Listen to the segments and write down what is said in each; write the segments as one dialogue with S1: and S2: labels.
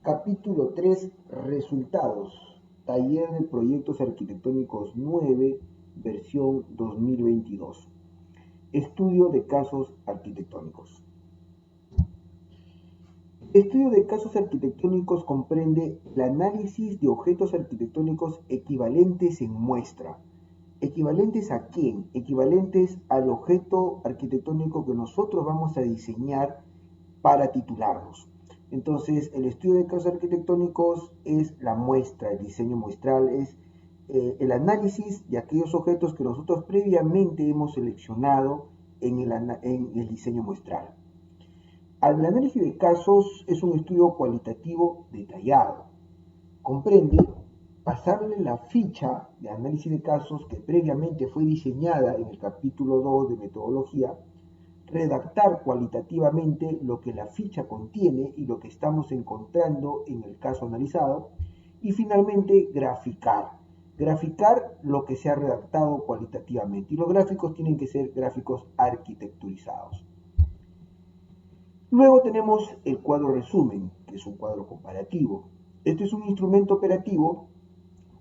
S1: Capítulo 3. Resultados. Taller de Proyectos Arquitectónicos 9, versión 2022. Estudio de casos arquitectónicos. El estudio de casos arquitectónicos comprende el análisis de objetos arquitectónicos equivalentes en muestra. ¿Equivalentes a quién? Equivalentes al objeto arquitectónico que nosotros vamos a diseñar para titularnos. Entonces, el estudio de casos arquitectónicos es la muestra, el diseño muestral, es el análisis de aquellos objetos que nosotros previamente hemos seleccionado en el diseño muestral. El análisis de casos es un estudio cualitativo detallado. Comprende pasarle la ficha de análisis de casos que previamente fue diseñada en el capítulo 2 de metodología, redactar cualitativamente lo que la ficha contiene y lo que estamos encontrando en el caso analizado, y finalmente graficar lo que se ha redactado cualitativamente, y los gráficos tienen que ser gráficos arquitecturizados. Luego tenemos el cuadro resumen, que es un cuadro comparativo. Este es un instrumento operativo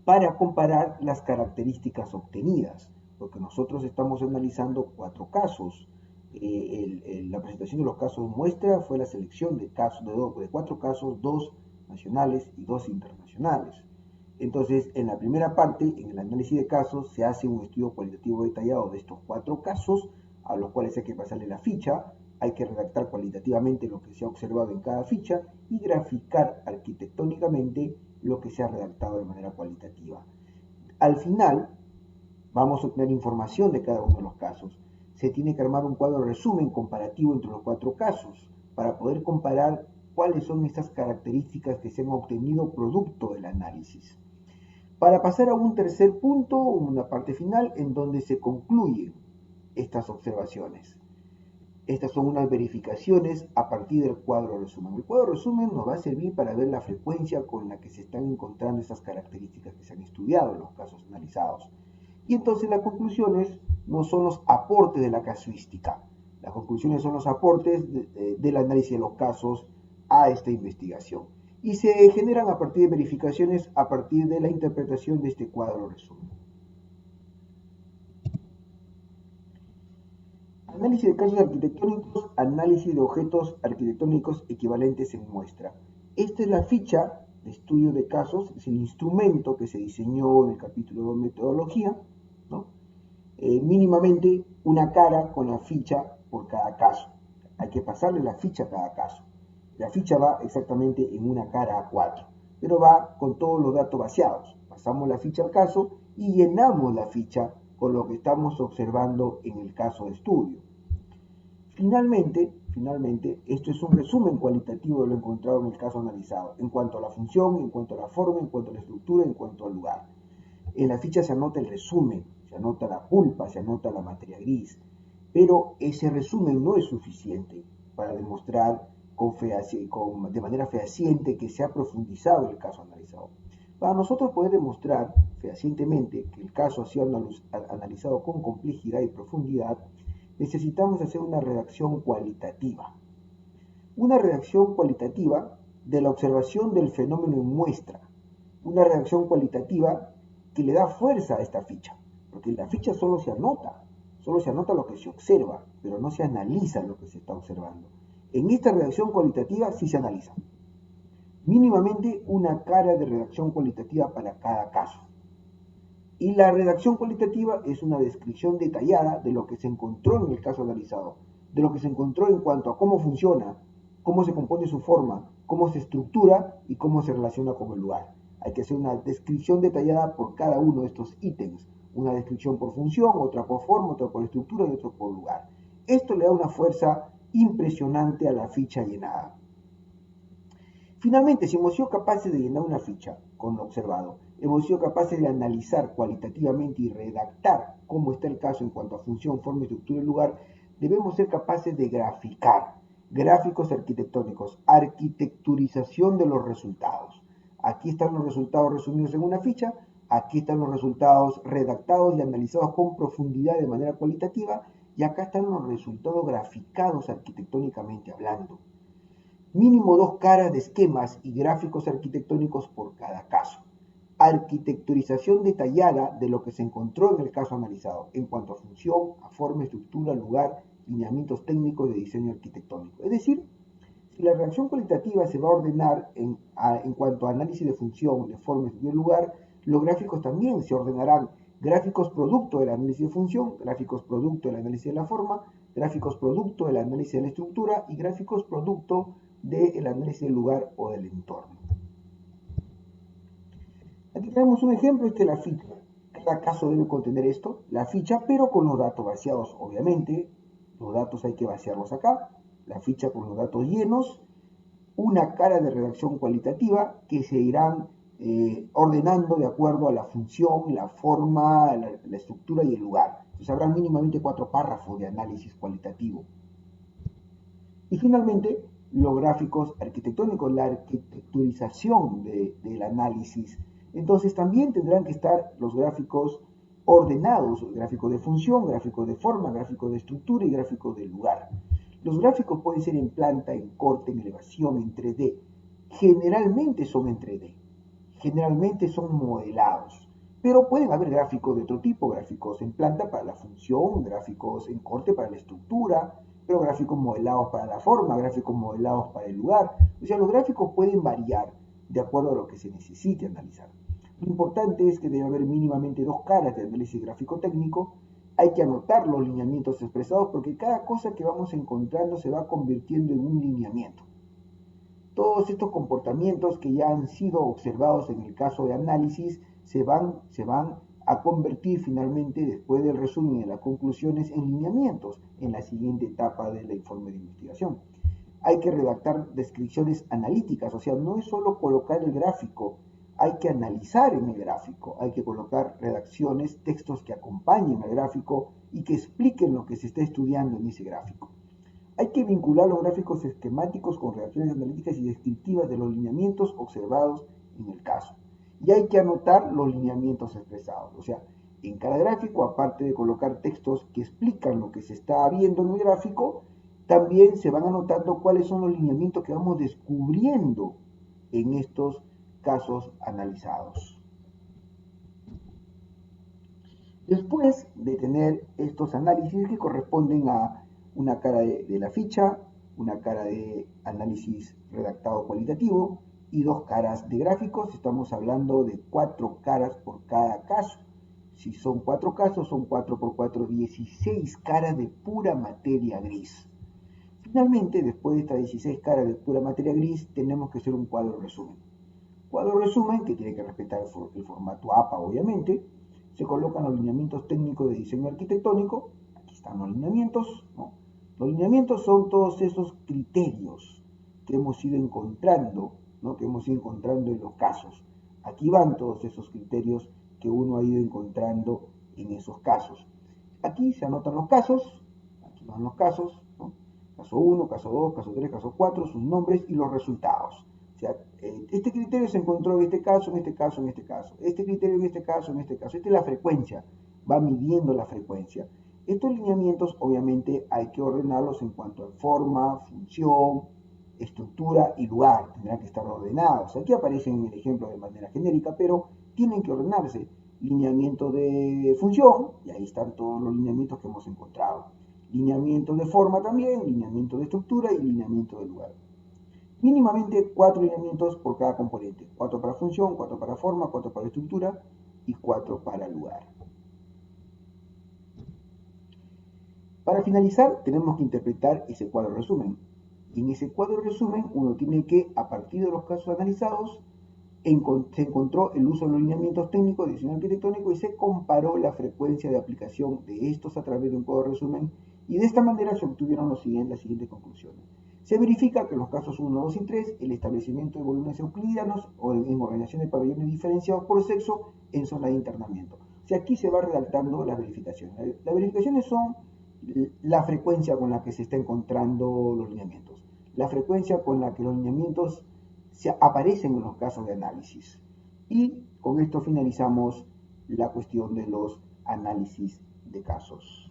S1: para comparar las características obtenidas, porque nosotros estamos analizando 4 casos. La presentación de los casos muestra fue la selección de 4 casos, 2 nacionales y 2 internacionales. Entonces, en la primera parte, en el análisis de casos, se hace un estudio cualitativo detallado de estos 4 casos, a los cuales hay que pasarle la ficha, hay que redactar cualitativamente lo que se ha observado en cada ficha y graficar arquitectónicamente lo que se ha redactado de manera cualitativa. Al final, vamos a obtener información de cada uno de los casos. Se tiene que armar un cuadro de resumen comparativo entre los 4 casos para poder comparar cuáles son estas características que se han obtenido producto del análisis. Para pasar a un tercer punto, una parte final, en donde se concluyen estas observaciones. Estas son unas verificaciones a partir del cuadro resumen. El cuadro resumen nos va a servir para ver la frecuencia con la que se están encontrando estas características que se han estudiado en los casos analizados. Y entonces las conclusiones no son los aportes de la casuística. Las conclusiones son los aportes del análisis de los casos a esta investigación. Y se generan a partir de verificaciones, a partir de la interpretación de este cuadro resumen. Análisis de casos arquitectónicos, análisis de objetos arquitectónicos equivalentes en muestra. Esta es la ficha de estudio de casos, es el instrumento que se diseñó en el capítulo 2 metodología, ¿no? Mínimamente una cara con la ficha por cada caso. Hay que pasarle la ficha a cada caso. La ficha va exactamente en una cara A4, pero va con todos los datos vaciados. Pasamos la ficha al caso y llenamos la ficha con lo que estamos observando en el caso de estudio. Finalmente, esto es un resumen cualitativo de lo encontrado en el caso analizado, en cuanto a la función, en cuanto a la forma, en cuanto a la estructura, en cuanto al lugar. En la ficha se anota el resumen, se anota la pulpa, se anota la materia gris, pero ese resumen no es suficiente para demostrar de manera fehaciente que se ha profundizado el caso analizado. Para nosotros poder demostrar fehacientemente que el caso ha sido analizado con complejidad y profundidad, necesitamos hacer una redacción cualitativa. Una redacción cualitativa de la observación del fenómeno en muestra. Una redacción cualitativa que le da fuerza a esta ficha, porque en la ficha solo se anota lo que se observa, pero no se analiza lo que se está observando. En esta redacción cualitativa sí se analiza. Mínimamente una cara de redacción cualitativa para cada caso. Y la redacción cualitativa es una descripción detallada de lo que se encontró en el caso analizado, de lo que se encontró en cuanto a cómo funciona, cómo se compone su forma, cómo se estructura y cómo se relaciona con el lugar. Hay que hacer una descripción detallada por cada uno de estos ítems. Una descripción por función, otra por forma, otra por estructura y otra por lugar. Esto le da una fuerza impresionante a la ficha llenada. Finalmente, si hemos sido capaces de llenar una ficha con lo observado, hemos sido capaces de analizar cualitativamente y redactar cómo está el caso en cuanto a función, forma, estructura y lugar, debemos ser capaces de graficar, gráficos arquitectónicos, arquitecturización de los resultados. Aquí están los resultados resumidos en una ficha, aquí están los resultados redactados y analizados con profundidad de manera cualitativa, y acá están los resultados graficados arquitectónicamente hablando. Mínimo 2 caras de esquemas y gráficos arquitectónicos por cada caso. Arquitecturización detallada de lo que se encontró en el caso analizado, en cuanto a función, a forma, estructura, lugar, lineamientos técnicos de diseño arquitectónico. Es decir, si la redacción cualitativa se va a ordenar en cuanto a análisis de función, de forma y de lugar, los gráficos también se ordenarán. Gráficos producto del análisis de función, gráficos producto del análisis de la forma, gráficos producto del análisis de la estructura y gráficos producto del análisis del lugar o del entorno. Aquí tenemos un ejemplo, esta es la ficha. Cada caso debe contener esto, la ficha, pero con los datos vaciados, obviamente. Los datos hay que vaciarlos acá, la ficha con los datos llenos, una cara de redacción cualitativa que se irán ordenando de acuerdo a la función, la forma, la estructura y el lugar. Entonces habrá mínimamente 4 párrafos de análisis cualitativo. Y finalmente, los gráficos arquitectónicos, la arquitecturización del análisis. Entonces también tendrán que estar los gráficos ordenados, gráficos de función, gráficos de forma, gráficos de estructura y gráficos de lugar. Los gráficos pueden ser en planta, en corte, en elevación, en 3D. Generalmente son en 3D. Generalmente son modelados. Pero pueden haber gráficos de otro tipo, gráficos en planta para la función, gráficos en corte para la estructura, pero gráficos modelados para la forma, gráficos modelados para el lugar. O sea, los gráficos pueden variar de acuerdo a lo que se necesite analizar. Lo importante es que debe haber mínimamente 2 caras de análisis gráfico técnico. Hay que anotar los lineamientos expresados porque cada cosa que vamos encontrando se va convirtiendo en un lineamiento. Todos estos comportamientos que ya han sido observados en el caso de análisis se van a convertir finalmente, después del resumen y de las conclusiones, en lineamientos en la siguiente etapa del informe de investigación. Hay que redactar descripciones analíticas, o sea, no es solo colocar el gráfico, hay que analizar en el gráfico, hay que colocar redacciones, textos que acompañen al gráfico y que expliquen lo que se está estudiando en ese gráfico. Hay que vincular los gráficos esquemáticos con redacciones analíticas y descriptivas de los lineamientos observados en el caso. Y hay que anotar los lineamientos expresados. O sea, en cada gráfico, aparte de colocar textos que explican lo que se está viendo en el gráfico, también se van anotando cuáles son los lineamientos que vamos descubriendo en estos casos analizados. Después de tener estos análisis que corresponden a una cara de la ficha, una cara de análisis redactado cualitativo y 2 caras de gráficos, estamos hablando de 4 caras por cada caso. Si son 4 casos, son 4 por 4, 16 caras de pura materia gris. Finalmente, después de estas 16 caras de pura materia gris, tenemos que hacer un cuadro resumen. Cuadro resumen, que tiene que respetar el formato APA, obviamente. Se colocan los lineamientos técnicos de diseño arquitectónico. Aquí están los lineamientos, ¿no? Los lineamientos son todos esos criterios que hemos ido encontrando, ¿no? Que hemos ido encontrando en los casos. Aquí van todos esos criterios que uno ha ido encontrando en esos casos. Aquí se anotan los casos, aquí van los casos, ¿no? Caso 1, caso 2, caso 3, caso 4, sus nombres y los resultados. O sea, este criterio se encontró en este caso, en este caso, en este caso. Este criterio en este caso, en este caso. Esta es la frecuencia, va midiendo la frecuencia. Estos lineamientos obviamente hay que ordenarlos en cuanto a forma, función, estructura y lugar. Tendrán que estar ordenados. Aquí aparecen en el ejemplo de manera genérica, pero tienen que ordenarse. Lineamiento de función, y ahí están todos los lineamientos que hemos encontrado. Lineamiento de forma también, lineamiento de estructura y lineamiento de lugar. Mínimamente 4 lineamientos por cada componente. 4 para función, 4 para forma, 4 para estructura y 4 para lugar. Para finalizar, tenemos que interpretar ese cuadro resumen. Y en ese cuadro resumen, uno tiene que, a partir de los casos analizados, se encontró el uso de los lineamientos técnicos de diseño arquitectónico y se comparó la frecuencia de aplicación de estos a través de un cuadro resumen y de esta manera se obtuvieron las siguientes conclusiones. Se verifica que en los casos 1, 2 y 3 el establecimiento de volúmenes euclidianos o en organización de pabellones diferenciados por sexo en zona de internamiento. O sea, aquí se va redactando las verificaciones. Las verificaciones son la frecuencia con la que se está encontrando los lineamientos, la frecuencia con la que los lineamientos aparecen en los casos de análisis. Y con esto finalizamos la cuestión de los análisis de casos.